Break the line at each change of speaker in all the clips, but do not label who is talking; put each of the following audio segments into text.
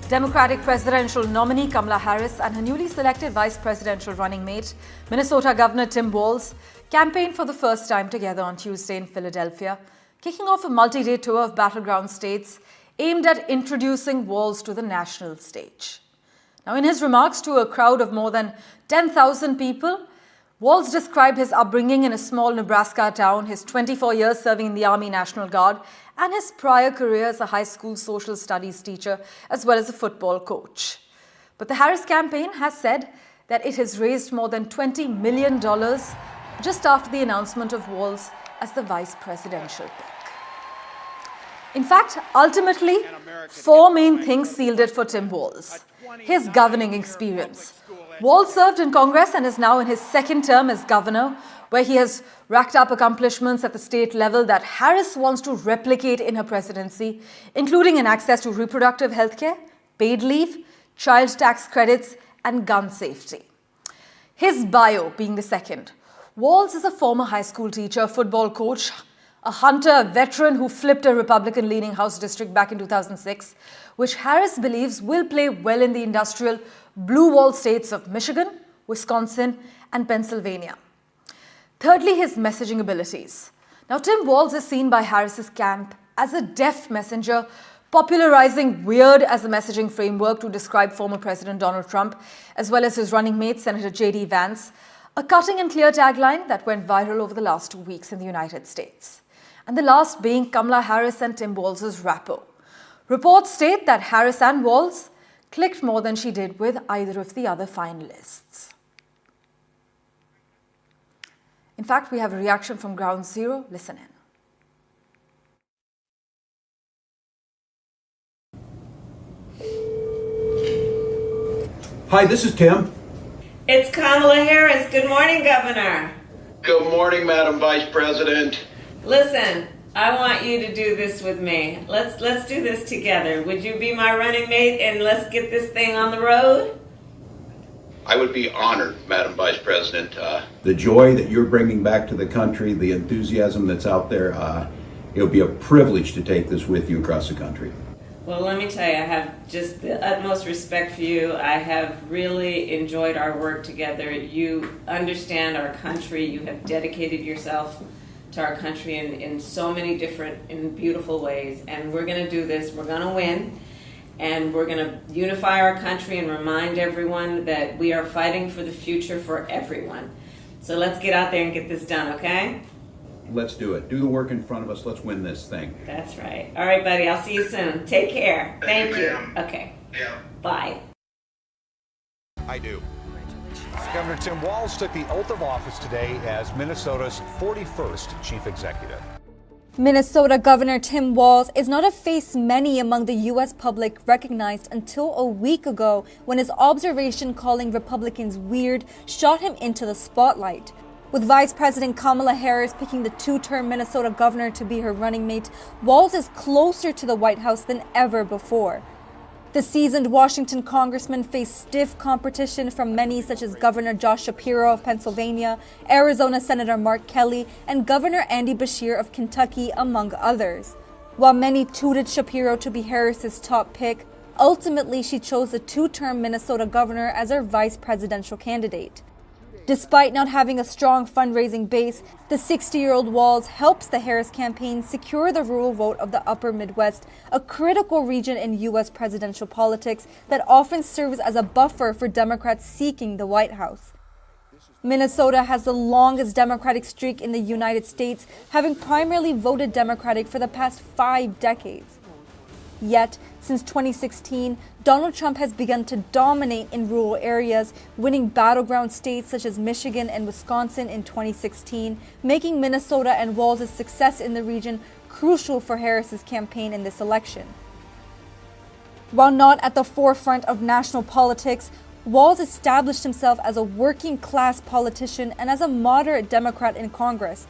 Democratic presidential nominee Kamala Harris and her newly selected vice presidential running mate, Minnesota Governor Tim Walz, campaigned for the first time together on Tuesday in Philadelphia, kicking off a multi-day tour of battleground states aimed at introducing Walz to the national stage. Now, in his remarks to a crowd of more than 10,000 people, Walz described his upbringing in a small Nebraska town, his 24 years serving in the Army National Guard, and his prior career as a high school social studies teacher, as well as a football coach. But the Harris campaign has said that it has raised more than $20 million just after the announcement of Walz as the vice presidential pick. In fact, ultimately, four main things sealed it for Tim Walz. His governing experience. Walz served in Congress and is now in his second term as governor, where he has racked up accomplishments at the state level that Harris wants to replicate in her presidency, including an access to reproductive health care, paid leave, child tax credits, and gun safety. His bio being the second. Walz is a former high school teacher, football coach, a hunter, a veteran who flipped a Republican-leaning House district back in 2006, which Harris believes will play well in the industrial blue wall states of Michigan, Wisconsin, and Pennsylvania. Thirdly, his messaging abilities. Now, Tim Walz is seen by Harris's camp as a deft messenger, popularizing weird as a messaging framework to describe former President Donald Trump, as well as his running mate, Senator J.D. Vance, a cutting and clear tagline that went viral over the last 2 weeks in the United States. And the last being Kamala Harris and Tim Walz's rapport. Reports state that Harris and Walz clicked more than she did with either of the other finalists. In fact, we have a reaction from Ground Zero. Listen
in. Hi, this is Tim.
It's Kamala Harris. Good morning, Governor.
Good morning, Madam Vice President.
Listen, I want you to do this with me. Let's do this together. Would you be my running mate and let's get this thing on the road?
I would be honored, Madam Vice President.
The joy that you're bringing back to the country, the enthusiasm that's out there, it'll be a privilege to take this with you across the country.
Well, let me tell you, I have just the utmost respect for you. I have really enjoyed our work together. You understand our country. You have dedicated yourself to our country in so many different and beautiful ways. And we're going to do this. We're going to win. And we're going to unify our country and remind everyone that we are fighting for the future for everyone. So let's get out there and get this done, okay?
Let's do it. Do the work in front of us. Let's win this thing.
That's right. All right, buddy. I'll see you soon. Take care. Thank you. Okay.
Yeah.
Bye.
I do. Governor Tim Walz took the oath of office today as Minnesota's 41st chief executive.
Minnesota Governor Tim Walz is not a face many among the U.S. public recognized until a week ago when his observation calling Republicans weird shot him into the spotlight. With Vice President Kamala Harris picking the two-term Minnesota governor to be her running mate, Walz is closer to the White House than ever before. The seasoned Washington congressman faced stiff competition from many such as Governor Josh Shapiro of Pennsylvania, Arizona Senator Mark Kelly, and Governor Andy Beshear of Kentucky, among others. While many touted Shapiro to be Harris's top pick, ultimately she chose the two-term Minnesota governor as her vice presidential candidate. Despite not having a strong fundraising base, the 60-year-old Walz helps the Harris campaign secure the rural vote of the upper Midwest, a critical region in U.S. presidential politics that often serves as a buffer for Democrats seeking the White House. Minnesota has the longest Democratic streak in the United States, having primarily voted Democratic for the past 5 decades. Yet, since 2016, Donald Trump has begun to dominate in rural areas, winning battleground states such as Michigan and Wisconsin in 2016, making Minnesota and Walz's success in the region crucial for Harris's campaign in this election. While not at the forefront of national politics, Walz established himself as a working-class politician and as a moderate Democrat in Congress,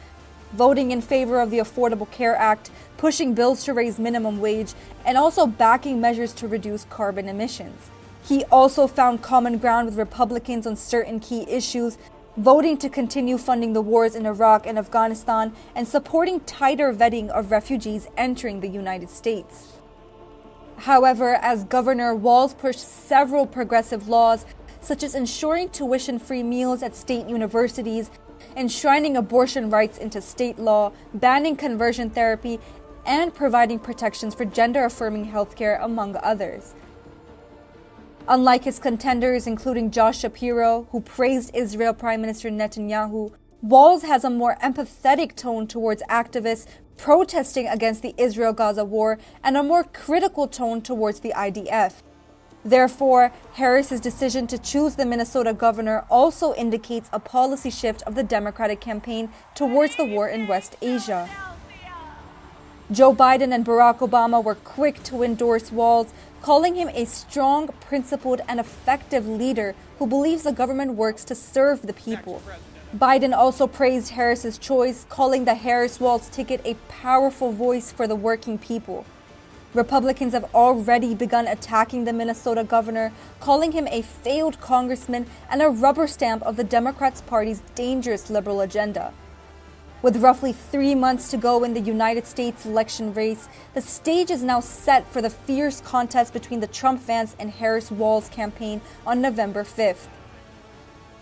voting in favor of the Affordable Care Act, pushing bills to raise minimum wage, and also backing measures to reduce carbon emissions. He also found common ground with Republicans on certain key issues, voting to continue funding the wars in Iraq and Afghanistan and supporting tighter vetting of refugees entering the United States. However, as Governor Walz pushed several progressive laws, such as ensuring tuition-free meals at state universities, enshrining abortion rights into state law, banning conversion therapy, and providing protections for gender-affirming healthcare, among others. Unlike his contenders, including Josh Shapiro, who praised Israel Prime Minister Netanyahu, Walz has a more empathetic tone towards activists protesting against the Israel-Gaza war and a more critical tone towards the IDF. Therefore, Harris's decision to choose the Minnesota governor also indicates a policy shift of the Democratic campaign towards the war in West Asia. Joe Biden and Barack Obama were quick to endorse Walz, calling him a strong, principled, and effective leader who believes the government works to serve the people. Biden also praised Harris's choice, calling the Harris-Walz ticket a powerful voice for the working people. Republicans have already begun attacking the Minnesota governor, calling him a failed congressman and a rubber stamp of the Democrats' party's dangerous liberal agenda. With roughly 3 months to go in the United States election race, the stage is now set for the fierce contest between the Trump-Vance and Harris-Walz campaign on November 5th.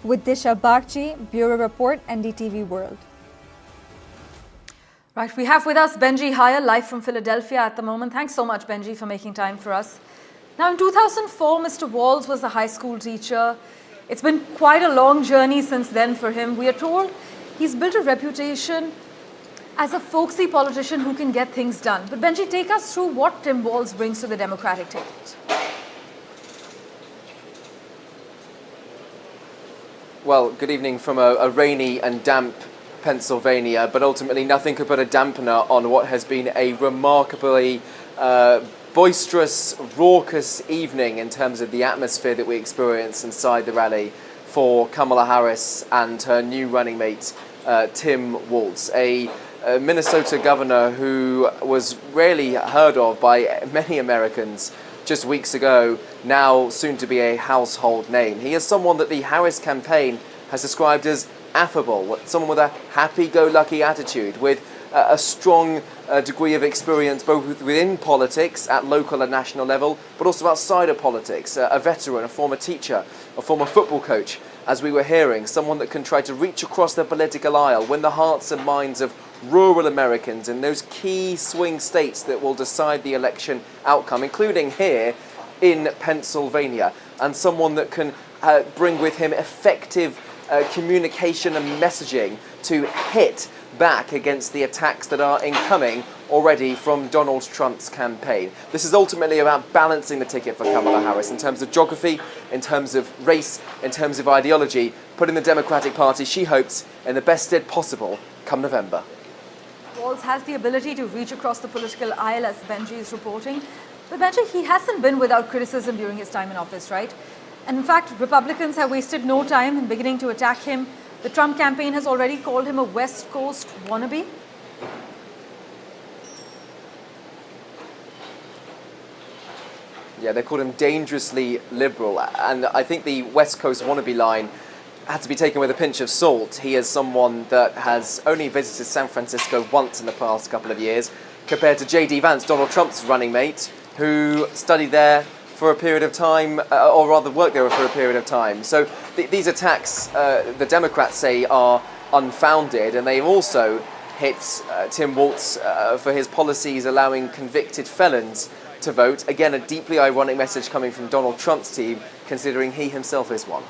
With Disha Bakchi, Bureau Report, NDTV World.
Right, we have with us Benji Hire, live from Philadelphia at the moment. Thanks so much, Benji, for making time for us. Now, in 2004, Mr. Walz was a high school teacher. It's been quite a long journey since then for him. We are told he's built a reputation as a folksy politician who can get things done. But Benji, take us through what Tim Walz brings to the Democratic ticket.
Well, good evening from a rainy and damp Pennsylvania, but ultimately nothing could put a dampener on what has been a remarkably boisterous, raucous evening in terms of the atmosphere that we experienced inside the rally for Kamala Harris and her new running mate, Tim Walz, a Minnesota governor who was rarely heard of by many Americans just weeks ago, now soon to be a household name. He is someone that the Harris campaign has described as affable, someone with a happy-go-lucky attitude, with a strong degree of experience both within politics at local and national level, but also outside of politics, a veteran, a former teacher, a former football coach, as we were hearing, someone that can try to reach across the political aisle, win the hearts and minds of rural Americans in those key swing states that will decide the election outcome, including here in Pennsylvania, and someone that can bring with him effective communication and messaging to hit back against the attacks that are incoming already from Donald Trump's campaign. This is ultimately about balancing the ticket for Kamala Harris in terms of geography, in terms of race, in terms of ideology, putting the Democratic Party, she hopes, in the best stead possible come November.
Walz has the ability to reach across the political aisle, as Benji is reporting. But Benji, he hasn't been without criticism during his time in office, right? And in fact, Republicans have wasted no time in beginning to attack him. The Trump campaign has already called him a West Coast wannabe.
Yeah, they called him dangerously liberal. And I think the West Coast wannabe line had to be taken with a pinch of salt. He is someone that has only visited San Francisco once in the past couple of years, compared to J.D. Vance, Donald Trump's running mate, who studied there for a period of time, or rather worked there for a period of time. So these attacks, the Democrats say, are unfounded, and they also hit Tim Walz for his policies allowing convicted felons to vote. Again, a deeply ironic message coming from Donald Trump's team, considering he himself is one.